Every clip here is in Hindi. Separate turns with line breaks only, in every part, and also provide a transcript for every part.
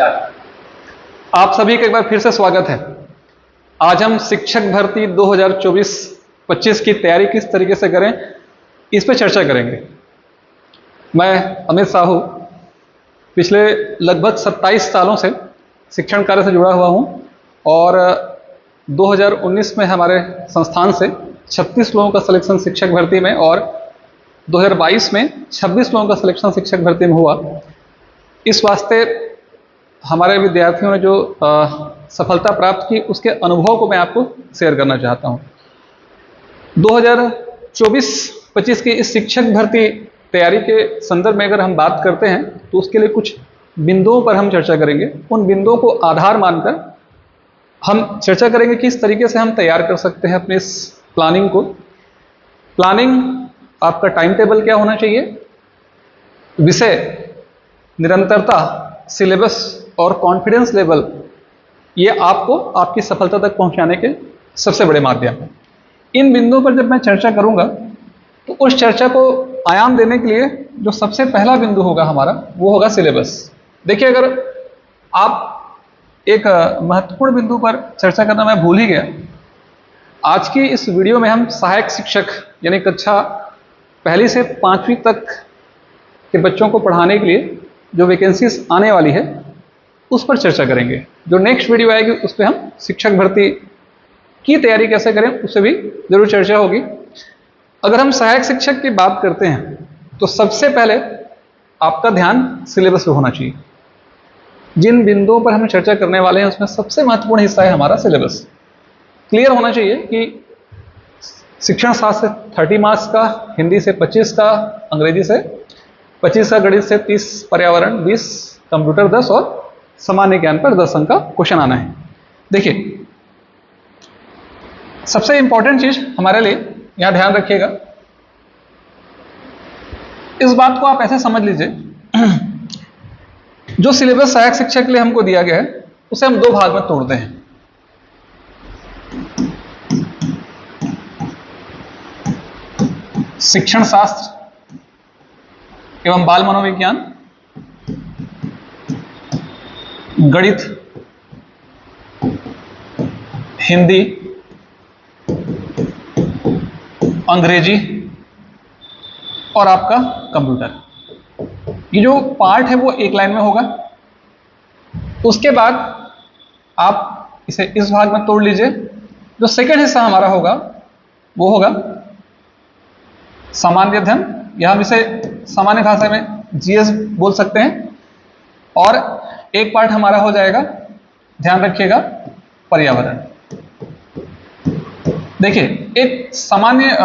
आप सभी का एक बार फिर से स्वागत है। आज हम शिक्षक भर्ती 2024-25 की तैयारी किस तरीके से करें, इस पर चर्चा करेंगे। मैं अमित साहू पिछले लगभग 27 सालों से शिक्षण कार्य से जुड़ा हुआ हूं और 2019 में हमारे संस्थान से 36 लोगों का सिलेक्शन शिक्षक भर्ती में और 2022 में 26 लोगों का सिलेक्शन शिक्षक भर्ती में हुआ। इस वास्ते हमारे विद्यार्थियों ने जो सफलता प्राप्त की, उसके अनुभव को मैं आपको शेयर करना चाहता हूं। 2024-25 की इस शिक्षक भर्ती तैयारी के संदर्भ में अगर हम बात करते हैं तो उसके लिए कुछ बिंदुओं पर हम चर्चा करेंगे। उन बिंदुओं को आधार मानकर हम चर्चा करेंगे कि इस तरीके से हम तैयार कर सकते हैं अपने इस प्लानिंग को। प्लानिंग, आपका टाइम टेबल क्या होना चाहिए, विषय, निरंतरता, सिलेबस और कॉन्फिडेंस लेवल, ये आपको आपकी सफलता तक पहुंचाने के सबसे बड़े माध्यम हैं। इन बिंदुओं पर जब मैं चर्चा करूंगा तो उस चर्चा को आयाम देने के लिए जो सबसे पहला बिंदु होगा हमारा, वो होगा सिलेबस। देखिए, अगर आप एक महत्वपूर्ण बिंदु पर चर्चा करना मैं भूल ही गया। आज की इस वीडियो में हम सहायक शिक्षक यानी कक्षा पहली से 5वीं तक के बच्चों को पढ़ाने के लिए जो वैकेंसीज आने वाली है उस पर चर्चा करेंगे। जो नेक्स्ट वीडियो आएगी उस पर हम शिक्षक भर्ती की तैयारी कैसे करें उससे भी जरूर चर्चा होगी। अगर हम सहायक शिक्षक की बात करते हैं तो सबसे पहले आपका ध्यान सिलेबस पर होना चाहिए। जिन बिंदुओं पर हम चर्चा करने वाले हैं उसमें सबसे महत्वपूर्ण हिस्सा है हमारा सिलेबस। क्लियर होना चाहिए कि शिक्षण शास्त्र से 30 मार्क्स का, हिंदी से 25 का, अंग्रेजी से 25 का, गणित से 30, पर्यावरण 20, कंप्यूटर 10 और सामान्य ज्ञान पर 10 अंक का क्वेश्चन आना है। देखिए, सबसे इंपॉर्टेंट चीज हमारे लिए यहां ध्यान रखिएगा, इस बात को आप ऐसे समझ लीजिए, जो सिलेबस सहायक शिक्षक के लिए हमको दिया गया है उसे हम 2 भाग में तोड़ते हैं। शिक्षण शास्त्र एवं बाल मनोविज्ञान, गणित, हिंदी, अंग्रेजी और आपका कंप्यूटर। ये जो पार्ट है वो एक लाइन में होगा। उसके बाद आप इसे इस भाग में तोड़ लीजिए। जो सेकंड हिस्सा हमारा होगा वो होगा सामान्य अध्ययन, या हम इसे सामान्य भाषा में जीएस बोल सकते हैं। और एक पार्ट हमारा हो जाएगा, ध्यान रखिएगा, पर्यावरण। देखिए, एक सामान्य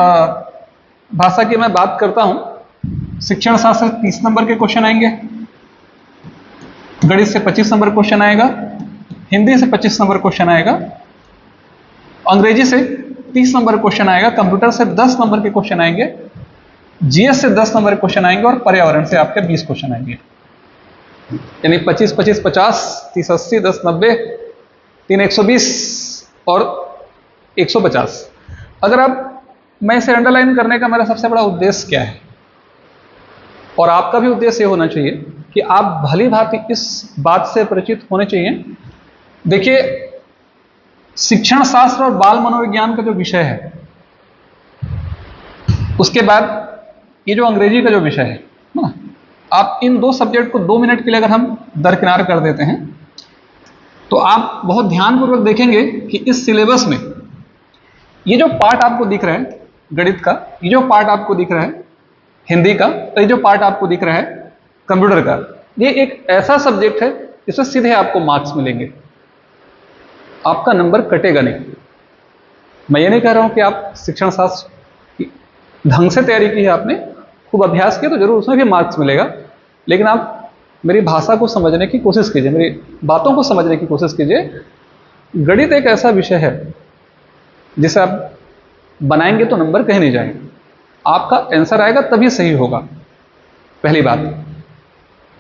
भाषा की मैं बात करता हूं। शिक्षण शास्त्र से 30 नंबर के क्वेश्चन आएंगे, गणित से 25 नंबर क्वेश्चन आएगा, हिंदी से 25 नंबर क्वेश्चन आएगा, अंग्रेजी से 30 नंबर क्वेश्चन आएगा, कंप्यूटर से 10 नंबर के क्वेश्चन आएंगे, जीएस से 10 नंबर क्वेश्चन आएंगे और पर्यावरण से आपके 20 क्वेश्चन आएंगे। यानी 25, 25, 50, 30, 80, 10, 90, 3, 120 और 150। अगर आप, मैं इसे अंडरलाइन करने का मेरा सबसे बड़ा उद्देश्य क्या है, और आपका भी उद्देश्य ये होना चाहिए कि आप भली भांति इस बात से परिचित होने चाहिए। देखिए, शिक्षण शास्त्र और बाल मनोविज्ञान का जो विषय है, उसके बाद ये जो अंग्रेजी का जो विषय है ना, आप इन 2 सब्जेक्ट को 2 मिनट के लिए अगर हम दरकिनार कर देते हैं तो आप बहुत ध्यानपूर्वक देखेंगे कि इस सिलेबस में ये जो पार्ट आपको दिख रहा है गणित का, ये जो पार्ट आपको दिख रहा है हिंदी का, और ये जो पार्ट आपको दिख रहा है कंप्यूटर का, ये एक ऐसा सब्जेक्ट है जिसमें सीधे आपको मार्क्स मिलेंगे, आपका नंबर कटेगा नहीं। मैं ये नहीं कह रहा हूं कि आप शिक्षण शास्त्र की ढंग से तैयारी की है, आपने खूब अभ्यास किया तो जरूर उसमें भी मार्क्स मिलेगा, लेकिन आप मेरी भाषा को समझने की कोशिश कीजिए, मेरी बातों को समझने की कोशिश कीजिए। गणित एक ऐसा विषय है जिसे आप बनाएंगे तो नंबर कहीं नहीं जाएंगे, आपका आंसर आएगा तभी सही होगा, पहली बात।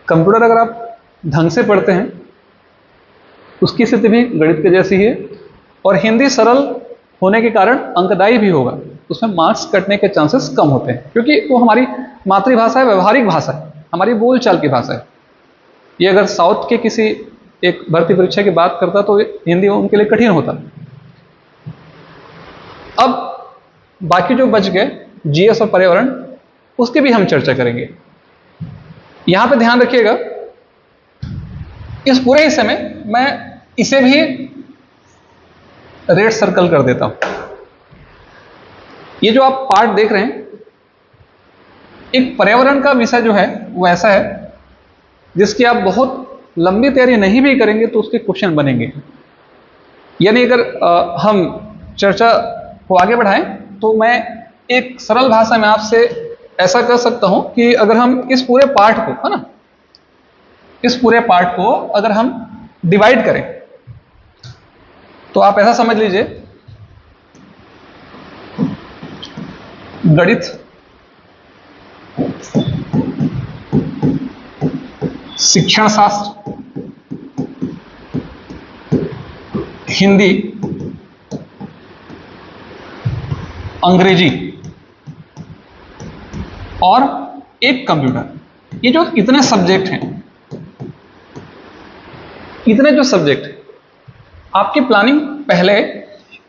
कंप्यूटर अगर आप ढंग से पढ़ते हैं उसकी स्थिति भी गणित के जैसी है, और हिंदी सरल होने के कारण अंकदायी भी होगा, उसमें मार्क्स कटने के चांसेस कम होते हैं, क्योंकि वो हमारी मातृभाषा है, व्यवहारिक भाषा है, हमारी बोलचाल की भाषा है। ये अगर साउथ के किसी एक भर्ती परीक्षा की बात करता तो हिंदी उनके लिए कठिन होता। अब बाकी जो बच गए जीएस और पर्यावरण, उसकी भी हम चर्चा करेंगे। यहां पे ध्यान रखिएगा, इस पूरे हिस्से में मैं इसे भी रेड सर्कल कर देता हूं। ये जो आप पार्ट देख रहे हैं, एक पर्यावरण का विषय जो है वो ऐसा है जिसकी आप बहुत लंबी तैयारी नहीं भी करेंगे तो उसके क्वेश्चन बनेंगे। यानी अगर हम चर्चा को आगे बढ़ाएं तो मैं एक सरल भाषा में आपसे ऐसा कर सकता हूं कि अगर हम इस पूरे पार्ट को, है ना, इस पूरे पार्ट को अगर हम डिवाइड करें तो आप ऐसा समझ लीजिए, गणित, शिक्षण शास्त्र, हिंदी, अंग्रेजी और एक कंप्यूटर। ये जो इतने सब्जेक्ट हैं, इतने जो सब्जेक्ट हैं, आपकी प्लानिंग पहले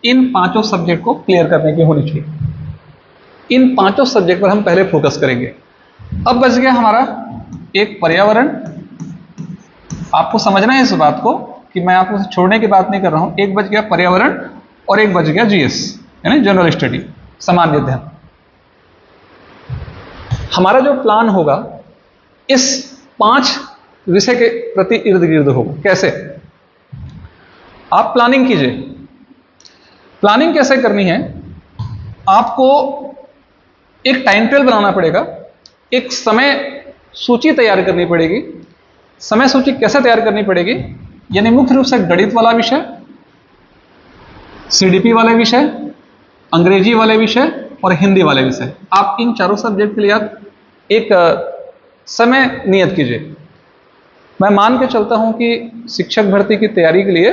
इन पांचों सब्जेक्ट को क्लियर करने की होनी चाहिए। इन पांचों सब्जेक्ट पर हम पहले फोकस करेंगे। अब बच गया हमारा एक पर्यावरण। आपको समझना है इस बात को कि मैं आपको छोड़ने की बात नहीं कर रहा हूं। एक बच गया पर्यावरण और एक बच गया जीएस, यानी जनरल स्टडी, सामान्य अध्ययन। हमारा जो प्लान होगा इस 5 विषय के प्रति इर्द गिर्द होगा। कैसे? आप प्लानिंग कीजिए। प्लानिंग कैसे करनी है? आपको एक टाइम टेबल बनाना पड़ेगा, एक समय सूची तैयार करनी पड़ेगी। समय सूची कैसे तैयार करनी पड़ेगी? यानी मुख्य रूप से गणित वाला विषय, सीडीपी वाले विषय, अंग्रेजी वाले विषय और हिंदी वाले विषय। आप इन चारों सब्जेक्ट के लिए आप एक समय नियत कीजिए। मैं मान के चलता हूं कि शिक्षक भर्ती की तैयारी के लिए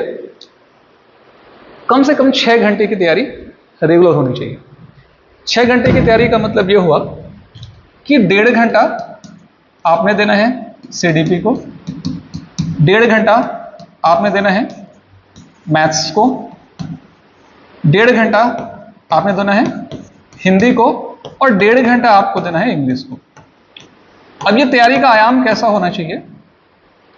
कम से कम 6 घंटे की तैयारी रेगुलर होनी चाहिए। 6 घंटे की तैयारी का मतलब यह हुआ कि 1.5 घंटा आपने देना है सीडीपी को, 1.5 घंटा आपने देना है मैथ्स को, 1.5 घंटा आपने देना है हिंदी को और 1.5 घंटा आपको देना है इंग्लिश को। अब ये तैयारी का आयाम कैसा होना चाहिए?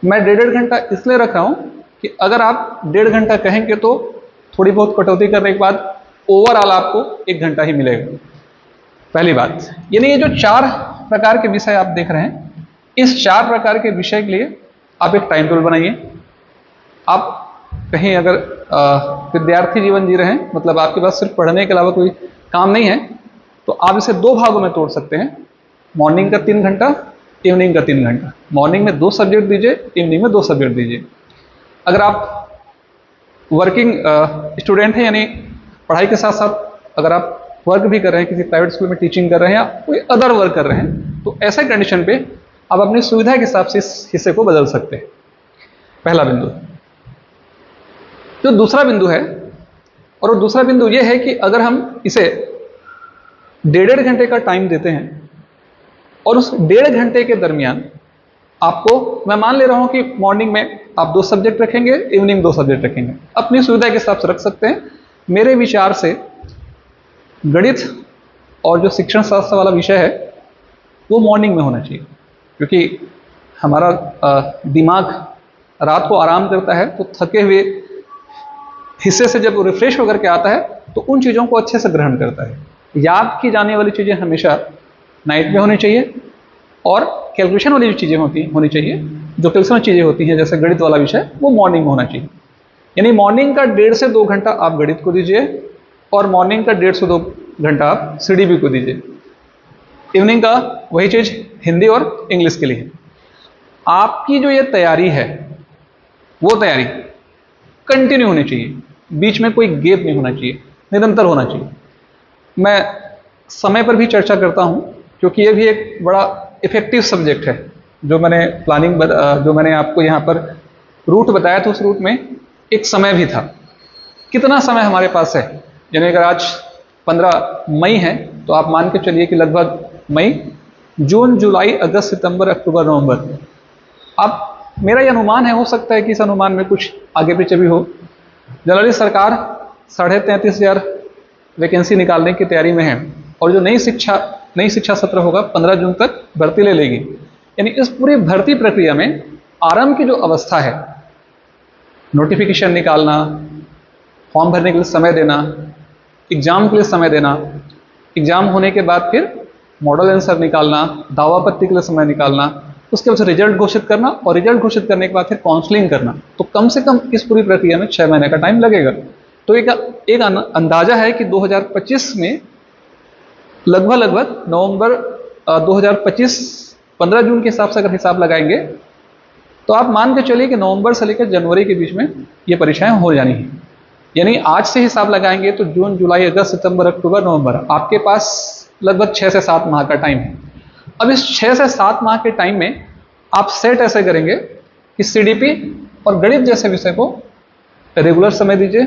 मैं 1.5 घंटा इसलिए रख रहा हूं कि अगर आप 1.5 घंटा कहेंगे तो थोड़ी बहुत कटौती करने के बाद ओवरऑल आपको 1 घंटा ही मिलेगा। पहली बात, यानी ये जो 4 प्रकार के विषय आप देख रहे हैं, इस 4 प्रकार के विषय के लिए आप एक टाइम टेबल बनाइए। आप कहीं अगर विद्यार्थी जीवन जी रहे हैं, मतलब आपके पास सिर्फ पढ़ने के अलावा कोई काम नहीं है, तो आप इसे 2 भागों में तोड़ सकते हैं। मॉर्निंग का 3 घंटा, इवनिंग का 3 घंटा। मॉर्निंग में 2 सब्जेक्ट दीजिए, इवनिंग में 2 सब्जेक्ट दीजिए। अगर आप वर्किंग स्टूडेंट हैं, यानी पढ़ाई के साथ साथ अगर आप वर्क भी कर रहे हैं, किसी प्राइवेट स्कूल में टीचिंग कर रहे हैं या कोई अदर वर्क कर रहे हैं, तो ऐसे कंडीशन पे आप अपनी सुविधा के हिसाब से इस हिस्से को बदल सकते हैं। पहला बिंदु। जो दूसरा बिंदु है, और वो दूसरा बिंदु ये है कि अगर हम इसे 1.5 घंटे का टाइम देते हैं और उस 1.5 घंटे के दरमियान आपको, मैं मान ले रहा हूं कि मॉर्निंग में आप 2 सब्जेक्ट रखेंगे, इवनिंग 2 सब्जेक्ट रखेंगे, अपनी सुविधा के हिसाब से रख सकते हैं। मेरे विचार से गणित और जो शिक्षण शास्त्र वाला विषय है वो मॉर्निंग में होना चाहिए, क्योंकि हमारा दिमाग रात को आराम करता है, तो थके हुए हिस्से से जब रिफ्रेश होकर के आता है तो उन चीज़ों को अच्छे से ग्रहण करता है। याद की जाने वाली चीज़ें हमेशा नाइट में होनी चाहिए, और कैलकुलेशन वाली जो चीज़ें होनी चाहिए, जो कैलकुलेशन चीज़ें होती हैं जैसे गणित वाला विषय, वो मॉर्निंग में होना चाहिए। यानी मॉर्निंग का 1.5 से 2 घंटा आप गणित को दीजिए और मॉर्निंग का 1.5 से 2 घंटा आप सीडीपी को दीजिए। इवनिंग का वही चीज़ हिंदी और इंग्लिश के लिए। आपकी जो ये तैयारी है वो तैयारी कंटिन्यू होनी चाहिए, बीच में कोई गैप नहीं होना चाहिए, निरंतर होना चाहिए। मैं समय पर भी चर्चा करता हूं क्योंकि ये भी एक बड़ा इफेक्टिव सब्जेक्ट है। जो मैंने प्लानिंग जो मैंने आपको यहाँ पर रूट बताया था, उस रूट में एक समय भी था। कितना समय हमारे पास है? यानी अगर आज 15 मई है तो आप मान के चलिए कि लगभग मई, जून, जुलाई, अगस्त, सितंबर, अक्टूबर, नवंबर, अब मेरा ये अनुमान है, हो सकता है कि इस अनुमान में कुछ आगे पीछे भी हो। जनरली सरकार 33,500 वैकेंसी निकालने की तैयारी में है, और जो नई शिक्षा सत्र होगा 15 जून तक भर्ती ले लेगी। यानी इस पूरी भर्ती प्रक्रिया में आरंभ की जो अवस्था है, नोटिफिकेशन निकालना, फॉर्म भरने के लिए समय देना, एग्जाम के लिए समय देना, एग्जाम होने के बाद फिर मॉडल आंसर निकालना, दावापत्ति के लिए समय निकालना, उसके बाद रिजल्ट घोषित करना, और रिजल्ट घोषित करने के बाद फिर काउंसलिंग करना, तो कम से कम इस पूरी प्रक्रिया में 6 महीने का टाइम लगेगा। तो एक अंदाजा है कि 2025 में लगभग नवंबर 2025 15 जून के हिसाब से अगर हिसाब लगाएंगे तो आप मान के चलिए कि नवंबर से लेकर जनवरी के बीच में ये परीक्षाएं हो जानी है। यानी आज से हिसाब लगाएंगे तो जून, जुलाई, अगस्त, सितंबर, अक्टूबर, नवंबर, आपके पास लगभग 6 से 7 माह का टाइम है। अब इस 6 से 7 माह के टाइम में आप सेट ऐसे करेंगे कि सीडीपी और गणित जैसे विषय को रेगुलर समय दीजिए।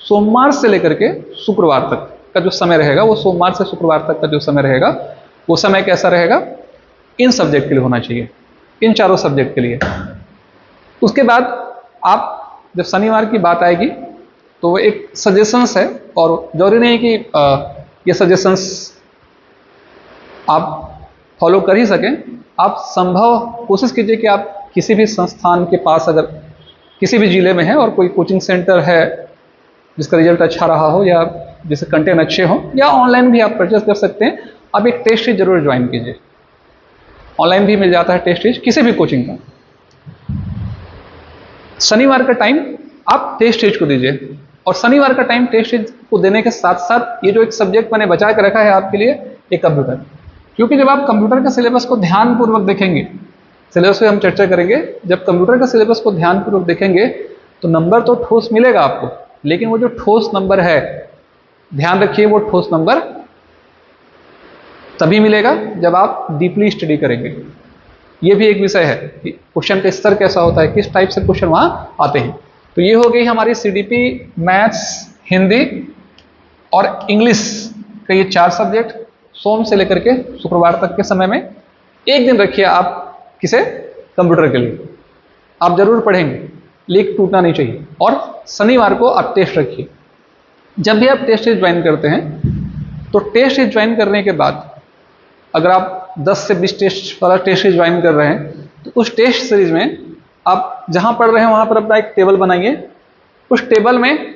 सोमवार से लेकर के शुक्रवार तक का जो समय रहेगा, वो सोमवार से शुक्रवार तक का जो समय रहेगा, वो समय कैसा रहेगा, इन सब्जेक्ट के लिए होना चाहिए, इन चारों सब्जेक्ट के लिए। उसके बाद आप जब शनिवार की बात आएगी तो वो एक सजेशंस है, और जरूरी नहीं कि ये सजेशंस आप फॉलो कर ही सकें। आप संभव कोशिश कीजिए कि आप किसी भी संस्थान के पास, अगर किसी भी जिले में है और कोई कोचिंग सेंटर है जिसका रिजल्ट अच्छा रहा हो, या जिसके कंटेंट अच्छे हो, या ऑनलाइन भी आप परचेस कर सकते हैं, आप एक टेस्ट सीरीज जरूर ज्वाइन कीजिए। ऑनलाइन भी मिल जाता है टेस्ट सीरीज किसी भी कोचिंग का। शनिवार का टाइम आप टेस्ट सीरीज को दीजिए, और शनिवार का टाइम टेस्ट सीरीज को देने के साथ साथ ये जो एक सब्जेक्ट मैंने बचा के रखा है आपके लिए, एक कंप्यूटर। क्योंकि जब आप कंप्यूटर का सिलेबस को ध्यानपूर्वक देखेंगे, सिलेबस पे हम चर्चा करेंगे, जब कंप्यूटर का सिलेबस को ध्यानपूर्वक देखेंगे तो नंबर तो ठोस मिलेगा आपको, लेकिन वो जो ठोस नंबर है, ध्यान रखिए, वो ठोस नंबर तभी मिलेगा जब आप डीपली स्टडी करेंगे। ये भी एक विषय है कि क्वेश्चन का स्तर कैसा होता है, किस टाइप से क्वेश्चन वहां आते हैं। तो ये हो गई हमारी सीडीपी, मैथ्स, हिंदी और इंग्लिश का ये 4 सब्जेक्ट, सोम से लेकर के शुक्रवार तक के समय में। एक दिन रखिए आप किसे, कंप्यूटर के लिए, आप जरूर पढ़ेंगे, लीक टूटना नहीं चाहिए। और शनिवार को आप टेस्ट रखिए। जब भी आप टेस्ट सीरीज ज्वाइन करते हैं तो टेस्ट सीरीज ज्वाइन करने के बाद अगर आप 10 से 20 टेस्ट वाला टेस्ट सीरीज ज्वाइन कर रहे हैं तो उस टेस्ट सीरीज में आप जहां पढ़ रहे हैं वहां पर अपना एक टेबल बनाइए। उस टेबल में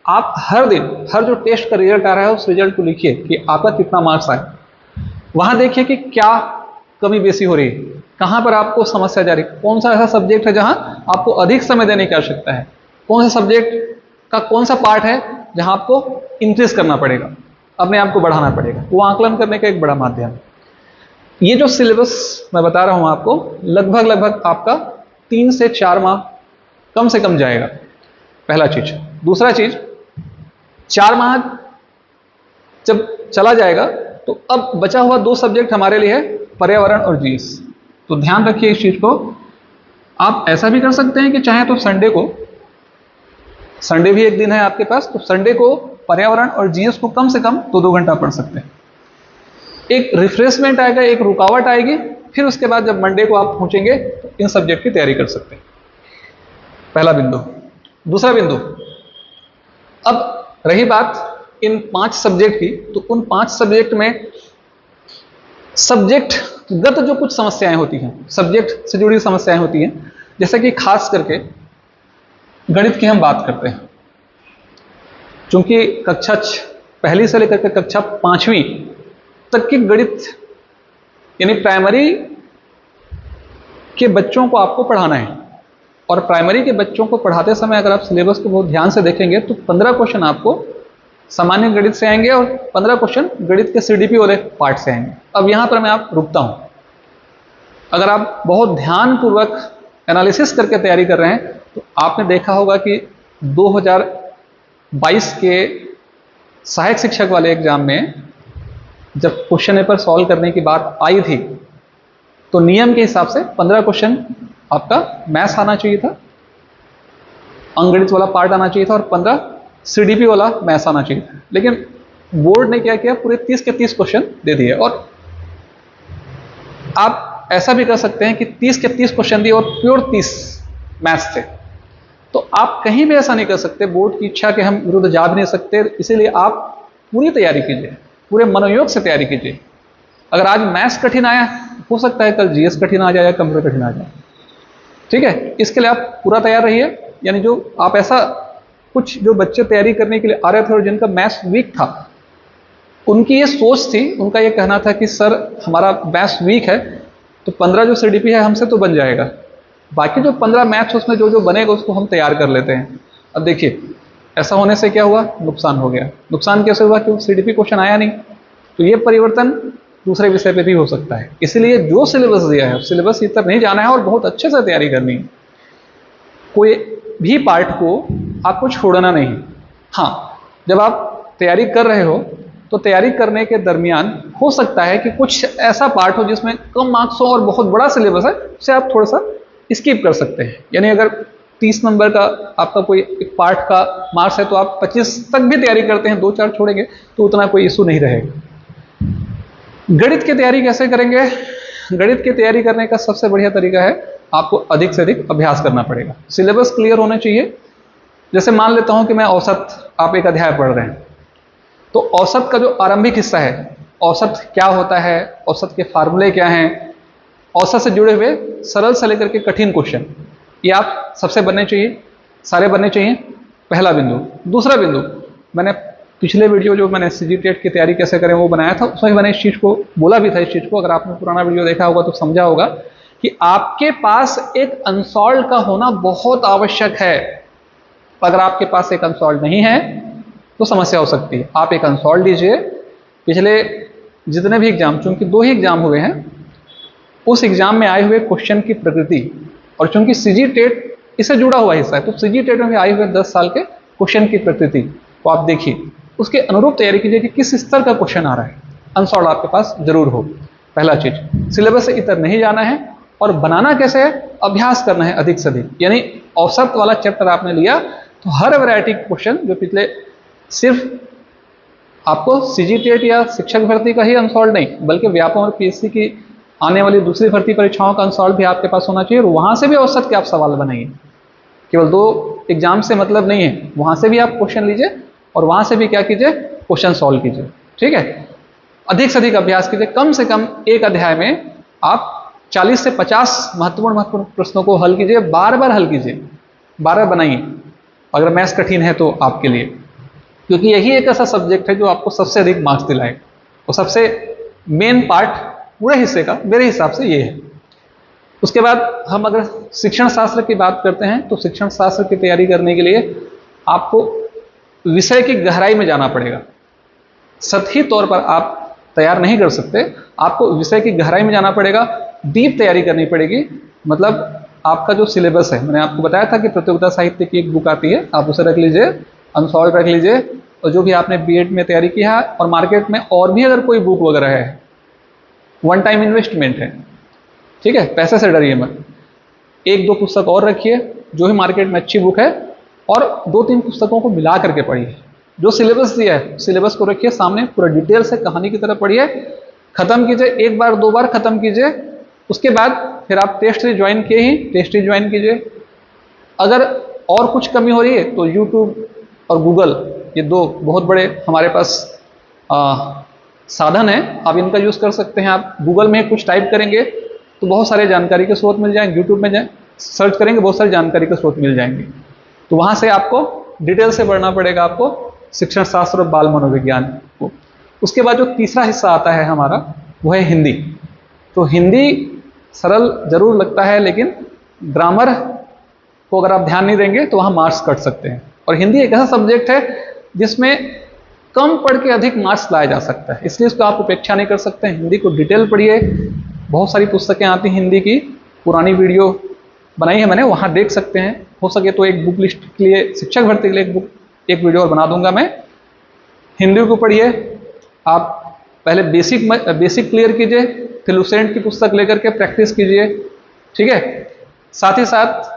आप हर दिन, हर जो टेस्ट का रिजल्ट आ रहा है उस रिजल्ट को लिखिए कि आपका कितना मार्क्स आए। वहां देखिए कि क्या कमी बेसी हो रही है, कहां पर आपको समस्या जा रही है, कौन सा ऐसा सब्जेक्ट है जहां आपको अधिक समय देने की आवश्यकता है, कौन सा सब्जेक्ट का कौन सा पार्ट है जहां आपको इंक्रीज करना पड़ेगा, अपने आप को बढ़ाना पड़ेगा। वो आकलन करने का एक बड़ा माध्यम है। ये जो सिलेबस मैं बता रहा हूं आपको, लगभग आपका 3 से 4 माह कम से कम जाएगा, पहला चीज। दूसरा चीज, 4 माह जब चला जाएगा तो अब बचा हुआ 2 सब्जेक्ट हमारे लिए है, पर्यावरण और जीएस। तो ध्यान रखिए इस चीज को। आप ऐसा भी कर सकते हैं कि चाहे तो संडे भी एक दिन है आपके पास, तो संडे को पर्यावरण और जीएस को कम से कम 2-2 घंटा पढ़ सकते हैं। एक रिफ्रेशमेंट आएगा, एक रुकावट आएगी, फिर उसके बाद जब मंडे को आप पहुंचेंगे तो इन सब्जेक्ट की तैयारी कर सकते हैं। पहला बिंदु। दूसरा बिंदु, अब रही बात इन 5 सब्जेक्ट की, तो उन 5 सब्जेक्ट में सब्जेक्ट गत जो कुछ समस्याएं होती हैं, सब्जेक्ट से जुड़ी समस्याएं होती हैं, जैसे कि खास करके गणित की हम बात करते हैं। चूंकि कक्षा पहली से लेकर के कक्षा 5वीं तक की गणित यानी प्राइमरी के बच्चों को आपको पढ़ाना है, और प्राइमरी के बच्चों को पढ़ाते समय अगर आप सिलेबस को बहुत ध्यान से देखेंगे तो 15 क्वेश्चन आपको सामान्य गणित से आएंगे और 15 क्वेश्चन गणित के सीडीपी वाले पार्ट से आएंगे। अब यहां पर मैं आप रुकता हूं। अगर आप बहुत ध्यानपूर्वक एनालिसिस करके तैयारी कर रहे हैं तो आपने देखा होगा कि 2022 के सहायक शिक्षक वाले एग्जाम में जब क्वेश्चन पेपर सॉल्व करने की बात आई थी तो नियम के हिसाब से 15 क्वेश्चन आपका मैथ्स आना चाहिए था, अंकगणित वाला पार्ट आना चाहिए था, और 15 सीडीपी वाला मैथ्स आना चाहिए था। लेकिन बोर्ड ने क्या किया, पूरे 30 के 30 क्वेश्चन दे दिए। और आप आप ऐसा भी कर सकते हैं कि 30 के 30 क्वेश्चन दिए और प्योर 30 मैथ्स थे। तो आप कहीं भी ऐसा नहीं कर सकते, बोर्ड की इच्छा के हम विरुद्ध जा भी नहीं सकते, इसीलिए आप पूरी तैयारी कीजिए, पूरे मनोयोग से तैयारी कीजिए। अगर आज मैथ्स कठिन आया, हो सकता है कल जीएस कठिन आ जाए या कंप्यूटर कठिन आ जाए, ठीक है। इसके लिए आप पूरा तैयार रहिए। यानी जो आप ऐसा कुछ जो बच्चे तैयारी करने के लिए आ रहे थे और जिनका मैथ्स वीक था, उनकी ये सोच थी, उनका ये कहना था कि सर हमारा मैथ्स वीक है तो 15 जो सीडीपी है हमसे तो बन जाएगा, बाकी जो 15 मैथ्स उसमें जो जो बनेगा उसको हम तैयार कर लेते हैं। अब देखिए ऐसा होने से क्या हुआ, नुकसान हो गया। नुकसान कैसे हुआ, क्योंकि सीडीपी क्वेश्चन आया नहीं। तो ये परिवर्तन दूसरे विषय पे भी हो सकता है। इसलिए जो सिलेबस दिया है सिलेबस की तरफ नहीं जाना है और बहुत अच्छे से तैयारी करनी है। कोई भी पार्ट को आपको छोड़ना नहीं। हाँ, जब आप तैयारी कर रहे हो तो तैयारी करने के दरमियान हो सकता है कि कुछ ऐसा पार्ट हो जिसमें कम मार्क्स हो और बहुत बड़ा सिलेबस है, उसे आप थोड़ा सा स्किप कर सकते हैं। यानी अगर 30 नंबर का आपका कोई एक पार्ट का मार्क्स है तो आप 25 तक भी तैयारी करते हैं, 2-4 छोड़ेंगे तो उतना कोई इशू नहीं रहेगा। गणित की तैयारी कैसे करेंगे? गणित की तैयारी करने का सबसे बढ़िया तरीका है, आपको अधिक से अधिक अभ्यास करना पड़ेगा। सिलेबस क्लियर होना चाहिए। जैसे मान लेता हूं कि मैं औसत, आप एक अध्याय पढ़ रहे हैं, तो औसत का जो आरंभिक हिस्सा है, औसत क्या होता है, औसत के फार्मूले क्या हैं, औसत से जुड़े हुए सरल से लेकर के कठिन क्वेश्चन, ये आप सबसे बनने चाहिए, सारे बनने चाहिए। पहला बिंदु। दूसरा बिंदु, मैंने पिछले वीडियो जो मैंने सीजी टेट की तैयारी कैसे करें वो बनाया था, उसमें मैंने इस चीज़ को बोला भी था। इस चीज़ को अगर आपने पुराना वीडियो देखा होगा तो समझा होगा कि आपके पास एक अनसॉल्व का होना बहुत आवश्यक है। अगर आपके पास एक अनसॉल्व नहीं है तो समस्या हो सकती है। आप एक अनसॉल्व लीजिए। पिछले जितने भी एग्जाम, चूंकि 2 ही एग्जाम हुए हैं, उस एग्जाम में आए हुए क्वेश्चन की प्रकृति, और चूंकि सीजी टेट इससे जुड़ा हुआ हिस्सा है तो सीजी टेट में भी आए हुए 10 साल के क्वेश्चन की प्रकृति को आप देखिए, उसके अनुरूप तैयारी कीजिए कि किस स्तर का क्वेश्चन आ रहा है। अनसॉल्व आपके पास जरूर हो। पहला चीज, सिलेबस से इतर नहीं जाना है। और बनाना कैसे है, अभ्यास करना है अधिक से अधिक। यानी औसत वाला चैप्टर आपने लिया तो हर वैरायटी क्वेश्चन जो पिछले, सिर्फ आपको सीजी टेट या शिक्षक भर्ती का ही अनसॉल्व नहीं, बल्कि व्यापम और पीएससी की आने वाली दूसरी भर्ती परीक्षाओं का अनसॉल्व भी आपके पास होना चाहिए। और वहां से भी औसत के आप सवाल बनाइए। केवल 2 एग्जाम से मतलब नहीं है, वहां से भी आप क्वेश्चन लीजिए और वहां से भी क्या कीजिए, क्वेश्चन सॉल्व कीजिए। ठीक है, अधिक से अधिक अभ्यास कीजिए। कम से कम एक अध्याय में आप 40 से 50 महत्वपूर्ण प्रश्नों को हल कीजिए, बार बार हल कीजिए, बार बार बनाइए। अगर मैथ्स कठिन है तो आपके लिए, क्योंकि यही एक ऐसा सब्जेक्ट है जो आपको सबसे अधिक मार्क्स दिलाएगा और सबसे मेन पार्ट पूरे हिस्से का मेरे हिसाब से ये है। उसके बाद हम अगर शिक्षण शास्त्र की बात करते हैं तो शिक्षण शास्त्र की तैयारी करने के लिए आपको विषय की गहराई में जाना पड़ेगा। सतही तौर पर आप तैयार नहीं कर सकते, आपको विषय की गहराई में जाना पड़ेगा, डीप तैयारी करनी पड़ेगी। मतलब आपका जो सिलेबस है, मैंने आपको बताया था कि प्रतियोगिता साहित्य की एक बुक आती है, आप उसे रख लीजिए, अनसॉल्व रख लीजिए। और जो भी आपने बीएड में तैयारी की है और मार्केट में और भी अगर कोई बुक वगैरह है, 1 टाइम इन्वेस्टमेंट है, ठीक है, पैसे से डरिए मत। 1-2 पुस्तक और रखिए जो भी मार्केट में अच्छी बुक है, और 2-3 पुस्तकों को मिला करके पढ़िए। जो सिलेबस दिया है सिलेबस को रखिए सामने, पूरा डिटेल से कहानी की तरह पढ़िए, खत्म कीजिए, 1 बार 2 बार खत्म कीजिए। उसके बाद फिर आप टेस्ट सीरीज ज्वाइन किए ही, टेस्ट सीरीज ज्वाइन कीजिए। अगर और कुछ कमी हो रही है तो यूट्यूब और गूगल, ये 2 बहुत बड़े हमारे पास साधन है, आप इनका यूज़ कर सकते हैं। आप गूगल में कुछ टाइप करेंगे तो बहुत सारे जानकारी के स्रोत मिल जाएंगे, यूट्यूब में जाए सर्च करेंगे बहुत सारी जानकारी के स्रोत मिल जाएंगे। तो वहाँ से आपको डिटेल से पढ़ना पड़ेगा, आपको शिक्षण शास्त्र और बाल मनोविज्ञान को। उसके बाद जो तीसरा हिस्सा आता है हमारा, वो है हिंदी। तो हिंदी सरल जरूर लगता है, लेकिन ग्रामर को अगर आप ध्यान नहीं देंगे तो वहाँ मार्क्स कट सकते हैं। और हिंदी एक ऐसा सब्जेक्ट है जिसमें कम पढ़ के अधिक मार्क्स लाया जा सकता है, इसलिए इसको आप उपेक्षा नहीं कर सकते हैं। हिंदी को डिटेल पढ़िए, बहुत सारी पुस्तकें आती हैं हिंदी की, पुरानी वीडियो बनाई है मैंने, वहाँ देख सकते हैं। हो सके तो एक बुक लिस्ट के लिए, शिक्षक भर्ती के लिए एक वीडियो और बना दूंगा मैं। हिंदी को पढ़िए, आप पहले बेसिक क्लियर कीजिए, फिर लुसेंट की पुस्तक लेकर के प्रैक्टिस कीजिए, ठीक है। साथ ही साथ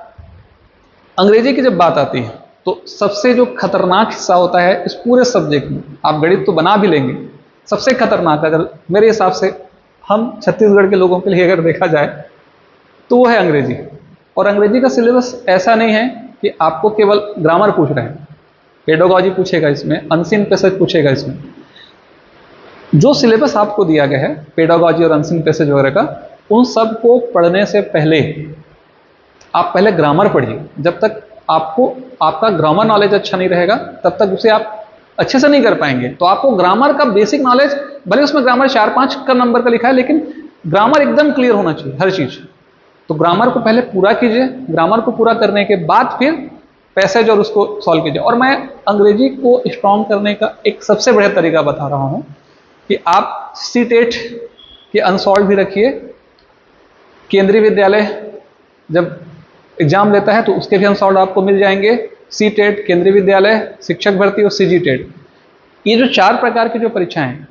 अंग्रेजी की जब बात आती है तो सबसे जो खतरनाक हिस्सा होता है इस पूरे सब्जेक्ट में, आप गणित तो बना भी लेंगे, सबसे खतरनाक अगर मेरे हिसाब से हम छत्तीसगढ़ के लोगों के लिए अगर देखा जाए तो वो है अंग्रेजी। और अंग्रेजी का सिलेबस ऐसा नहीं है कि आपको केवल ग्रामर पूछ रहे हैं, पेडागॉजी पूछेगा इसमें, अनसीन पैसेज पूछेगा इसमें। जो सिलेबस आपको दिया गया है पेडागॉजी और अनसीन पैसेज वगैरह का, उन सब को पढ़ने से पहले आप पहले ग्रामर पढ़िए। जब तक आपको आपका ग्रामर नॉलेज अच्छा नहीं रहेगा तब तक उसे आप अच्छे से नहीं कर पाएंगे। तो आपको ग्रामर का बेसिक नॉलेज, भले उसमें ग्रामर 4-5 का नंबर का लिखा है, लेकिन ग्रामर एकदम क्लियर होना चाहिए हर चीज। तो ग्रामर को पहले पूरा कीजिए, ग्रामर को पूरा करने के बाद फिर पैसेज और उसको सॉल्व कीजिए। और मैं अंग्रेजी को स्ट्रॉन्ग करने का एक सबसे बढ़िया तरीका बता रहा हूं कि आप सीटेट के अनसॉल्व भी रखिए। केंद्रीय विद्यालय जब एग्जाम लेता है तो उसके भी अनसॉल्व आपको मिल जाएंगे। सीटेट, केंद्रीय विद्यालय, शिक्षक भर्ती और सीजीटेट, ये जो 4 प्रकार की जो परीक्षाएं हैं,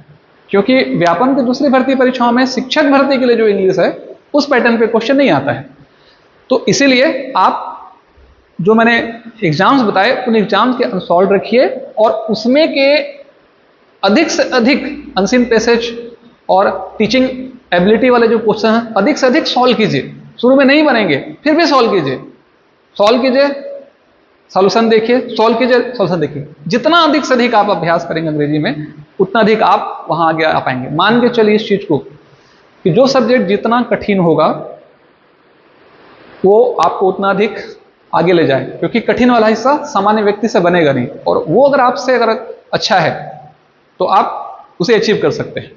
क्योंकि व्यापम की दूसरी भर्ती परीक्षाओं में शिक्षक भर्ती के लिए जो इंग्लिश है उस पैटर्न पे क्वेश्चन नहीं आता है। तो इसीलिए आप जो मैंने एग्जाम्स बताए उन एग्जाम्स के अनसॉल्व रखिए और उसमें के अधिक से अधिक अनसीन पैसेज और टीचिंग एबिलिटी वाले जो क्वेश्चन हैं अधिक से अधिक सॉल्व कीजिए। शुरू में नहीं बनेंगे फिर भी सॉल्व कीजिए, सॉल्व कीजिए, सॉल्यूशन देखिए, सॉल्व कीजिए, सॉल्यूशन देखिए। जितना अधिक से अधिक आप अभ्यास करेंगे अंग्रेजी में उतना अधिक आप वहां आगे आ पाएंगे। मान के चलिए इस चीज को कि जो सब्जेक्ट जितना कठिन होगा वो आपको उतना अधिक आगे ले जाए, क्योंकि कठिन वाला हिस्सा सामान्य व्यक्ति से बनेगा नहीं, और वो अगर आपसे अगर अच्छा है तो आप उसे अचीव कर सकते हैं।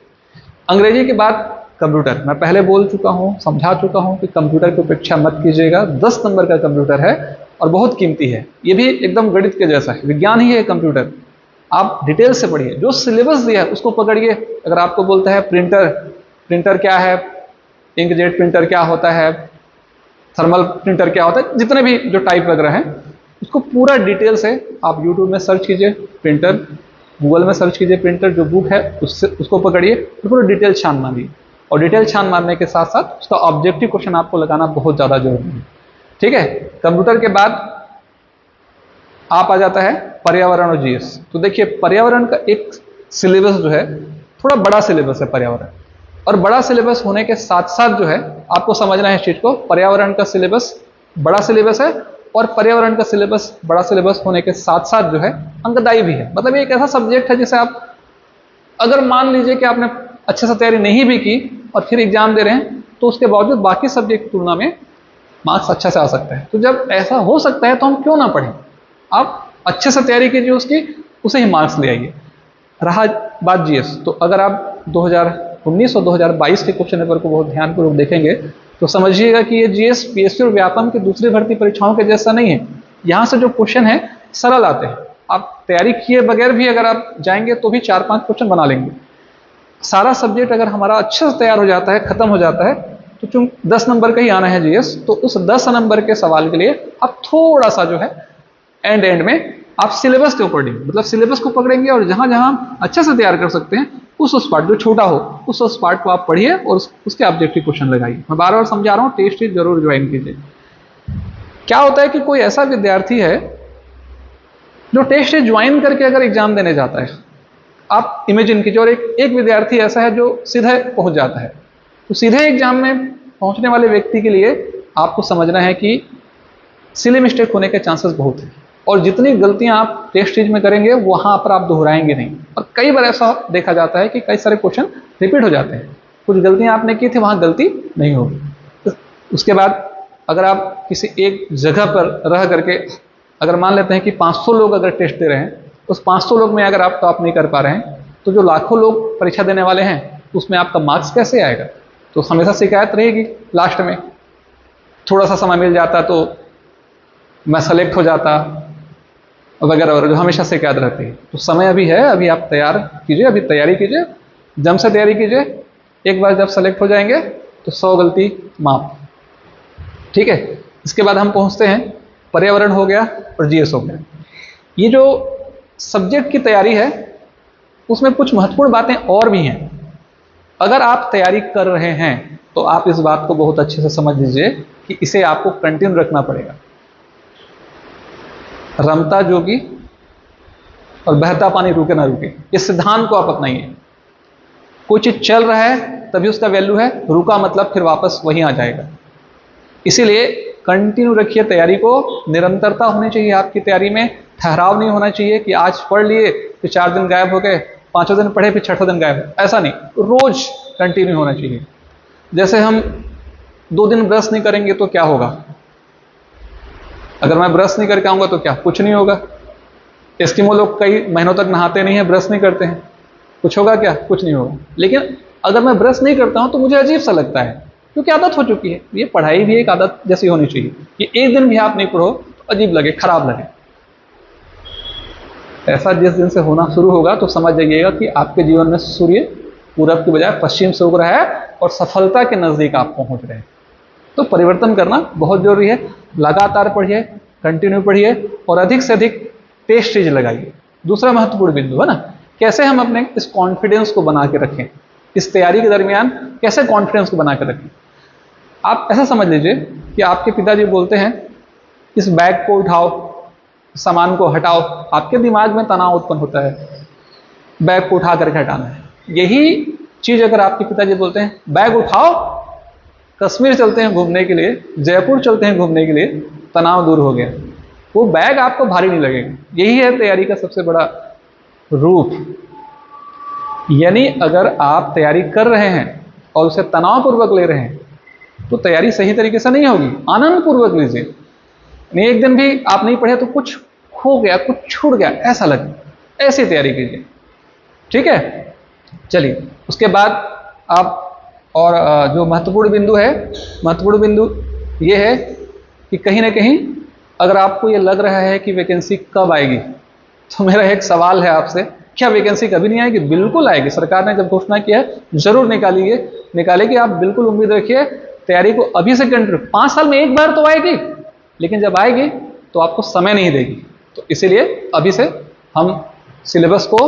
अंग्रेजी के बाद कंप्यूटर, मैं पहले बोल चुका हूं, समझा चुका हूं कि कंप्यूटर की उपेक्षा मत कीजिएगा। 10 नंबर का कंप्यूटर है और बहुत कीमती है। ये भी एकदम गणित के जैसा है, विज्ञान ही है कंप्यूटर। आप डिटेल से पढ़िए, जो सिलेबस दिया है उसको पकड़िए। अगर आपको बोलता है प्रिंटर क्या है, इंकजेट प्रिंटर क्या होता है, थर्मल प्रिंटर क्या होता है, जितने भी जो टाइप वगैरह हैं उसको पूरा डिटेल से आप यूट्यूब में सर्च कीजिए प्रिंटर, गूगल में सर्च कीजिए प्रिंटर, जो बुक है उससे उसको पकड़िए तो पूरा डिटेल छान मारिए। और डिटेल छान मारने के साथ साथ उसका ऑब्जेक्टिव क्वेश्चन आपको लगाना बहुत ज़्यादा जरूरी है। ठीक है। कंप्यूटर के बाद आप आ जाता है पर्यावरण और जीएस। तो देखिए पर्यावरण का एक सिलेबस जो है थोड़ा बड़ा सिलेबस है पर्यावरण, और बड़ा सिलेबस होने के साथ साथ जो है आपको समझना है इस चीज को, पर्यावरण का सिलेबस बड़ा सिलेबस है और पर्यावरण का सिलेबस बड़ा सिलेबस होने के साथ साथ जो है अंकदायी भी है। मतलब ये एक ऐसा सब्जेक्ट है जिसे आप अगर मान लीजिए कि आपने अच्छे से तैयारी नहीं भी की और फिर एग्जाम दे रहे हैं तो उसके बावजूद बाकी सब्जेक्ट की तुलना में मार्क्स अच्छा से आ सकता है। तो जब ऐसा हो सकता है तो हम क्यों ना पढ़ें, आप अच्छे से तैयारी कीजिए उसकी, उसे ही मार्क्स ले आइए। रहा बात जीएस, तो अगर आप 2019 और 2022 के क्वेश्चन पेपर को बहुत ध्यानपूर्वक देखेंगे तो समझिएगा कि ये जीएस पीएससी और व्यापम की दूसरी भर्ती परीक्षाओं के जैसा नहीं है। यहाँ से जो क्वेश्चन है सरल आते हैं, आप तैयारी किए बगैर भी अगर आप जाएंगे तो भी 4-5 क्वेश्चन बना लेंगे। सारा सब्जेक्ट अगर हमारा अच्छे से तैयार हो जाता है, खत्म हो जाता है, तो चूंकि 10 नंबर का ही आना है जीएस, तो उस 10 नंबर के सवाल के लिए आप थोड़ा सा जो है एंड में आप सिलेबस के ऊपर मतलब सिलेबस को पकड़ेंगे और जहां जहां अच्छे से तैयार कर सकते हैं उस पार्ट जो छोटा हो उस पार्ट को आप पढ़िए और उसके ऑब्जेक्टिव क्वेश्चन लगाइए। मैं बार बार समझा रहा हूँ, टेस्ट सीरीज जरूर ज्वाइन कीजिए। क्या होता है कि कोई ऐसा विद्यार्थी है जो टेस्ट सीरीज ज्वाइन करके अगर एग्जाम देने जाता है, आप इमेजिन कीजिए, और एक विद्यार्थी ऐसा है जो सीधे पहुंच जाता है, तो सीधे एग्जाम में पहुंचने वाले व्यक्ति के लिए आपको समझना है कि सिली मिस्टेक होने के चांसेस बहुत हैं, और जितनी गलतियां आप टेस्ट सीरीज में करेंगे वहां पर आप दोहराएंगे नहीं। और कई बार ऐसा देखा जाता है कि कई सारे क्वेश्चन रिपीट हो जाते हैं, कुछ गलतियां आपने की थी वहां गलती नहीं होगी। तो उसके बाद अगर आप किसी एक जगह पर रह करके अगर मान लेते हैं कि 500 लोग अगर टेस्ट दे रहे हैं, उस 500 लोग में अगर आप टॉप नहीं कर पा रहे हैं, तो जो लाखों लोग परीक्षा देने वाले हैं उसमें आपका मार्क्स कैसे आएगा? तो हमेशा शिकायत रहेगी लास्ट में, थोड़ा सा समय मिल जाता तो मैं सेलेक्ट हो जाता वगैरह वगैरह, जो हमेशा शिकायत रहती है। तो समय अभी है, अभी आप तैयार कीजिए, अभी तैयारी कीजिए, जम से तैयारी कीजिए। एक बार जब सेलेक्ट हो जाएंगे तो 100 गलती माफ। ठीक है। इसके बाद हम पहुंचते हैं, पर्यावरण हो गया और जीएस हो गया। ये जो सब्जेक्ट की तैयारी है उसमें कुछ महत्वपूर्ण बातें और भी हैं। अगर आप तैयारी कर रहे हैं तो आप इस बात को बहुत अच्छे से समझ लीजिए कि इसे आपको कंटिन्यू रखना पड़ेगा। रमता जोगी और बहता पानी रुके ना रुके, इस सिद्धांत को आप अपनाइए। कोई चीज चल रहा है तभी उसका वैल्यू है, रुका मतलब फिर वापस वहीं आ जाएगा। इसीलिए कंटिन्यू रखिए तैयारी को, निरंतरता होनी चाहिए आपकी तैयारी में, ठहराव नहीं होना चाहिए कि आज पढ़ लिए फिर 4 दिन गायब हो गए, 5वें दिन पढ़े फिर 6वें दिन गायब, ऐसा नहीं, रोज कंटिन्यू होना चाहिए। जैसे हम 2 दिन ब्रश नहीं करेंगे तो क्या होगा? अगर मैं ब्रश नहीं करके आऊंगा तो क्या? कुछ नहीं होगा। एस्किमो लोग कई महीनों तक नहाते नहीं है, ब्रश नहीं करते हैं, कुछ होगा क्या? कुछ नहीं होगा। लेकिन अगर मैं ब्रश नहीं करता हूं तो मुझे अजीब सा लगता है, क्योंकि आदत हो चुकी है। ये पढ़ाई भी एक आदत जैसी होनी चाहिए कि एक दिन भी आप नहीं पढ़ो तो अजीब लगे, खराब लगे। ऐसा जिस दिन से होना शुरू होगा तो समझ जाइएगा कि आपके जीवन में सूर्य पूरब की बजाय पश्चिम से उग रहा है और सफलता के नजदीक आप पहुंच रहे हैं। तो परिवर्तन करना बहुत जरूरी है। लगातार पढ़िए, कंटिन्यू पढ़िए और अधिक से अधिक टेस्टेज लगाइए। दूसरा महत्वपूर्ण बिंदु है ना, कैसे हम अपने इस कॉन्फिडेंस को बना के रखें, इस तैयारी के दरमियान कैसे कॉन्फिडेंस को बना के रखें। आप ऐसा समझ लीजिए कि आपके पिताजी बोलते हैं इस बैग को उठाओ, सामान को हटाओ, आपके दिमाग में तनाव उत्पन्न होता है, बैग को उठा करके हटाना है। यही चीज अगर आपके पिताजी बोलते हैं बैग उठाओ, कश्मीर चलते हैं घूमने के लिए, जयपुर चलते हैं घूमने के लिए, तनाव दूर हो गया, वो बैग आपको भारी नहीं लगेगा। यही है तैयारी का सबसे बड़ा रूप। यानी अगर आप तैयारी कर रहे हैं और उसे तनावपूर्वक ले रहे हैं तो तैयारी सही तरीके से नहीं होगी। आनंद पूर्वक लीजिए, नहीं एक दिन भी आप नहीं पढ़े तो कुछ खो गया, कुछ छूट गया ऐसा लगे, ऐसी तैयारी कीजिए। ठीक है, चलिए उसके बाद आप और जो महत्वपूर्ण बिंदु है, महत्वपूर्ण बिंदु ये है कि कहीं ना कहीं अगर आपको ये लग रहा है कि वैकेंसी कब आएगी, तो मेरा एक सवाल है आपसे, क्या वैकेंसी कभी नहीं आएगी? बिल्कुल आएगी। सरकार ने जब घोषणा किया है जरूर निकालेगी। आप बिल्कुल उम्मीद रखिए, तैयारी को अभी से कंटिन्यू, 5 साल में एक बार तो आएगी, लेकिन जब आएगी तो आपको समय नहीं देगी। तो इसीलिए अभी से हम सिलेबस को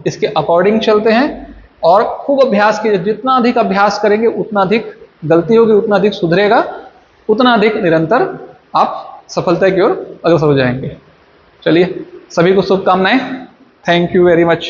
इसके अकॉर्डिंग चलते हैं और खूब अभ्यास कीजिए। जितना अधिक अभ्यास करेंगे उतना अधिक गलती होगी, उतना अधिक सुधरेगा, उतना अधिक निरंतर आप सफलता की ओर अग्रसर हो जाएंगे। चलिए, सभी को शुभकामनाएं। Thank you very much.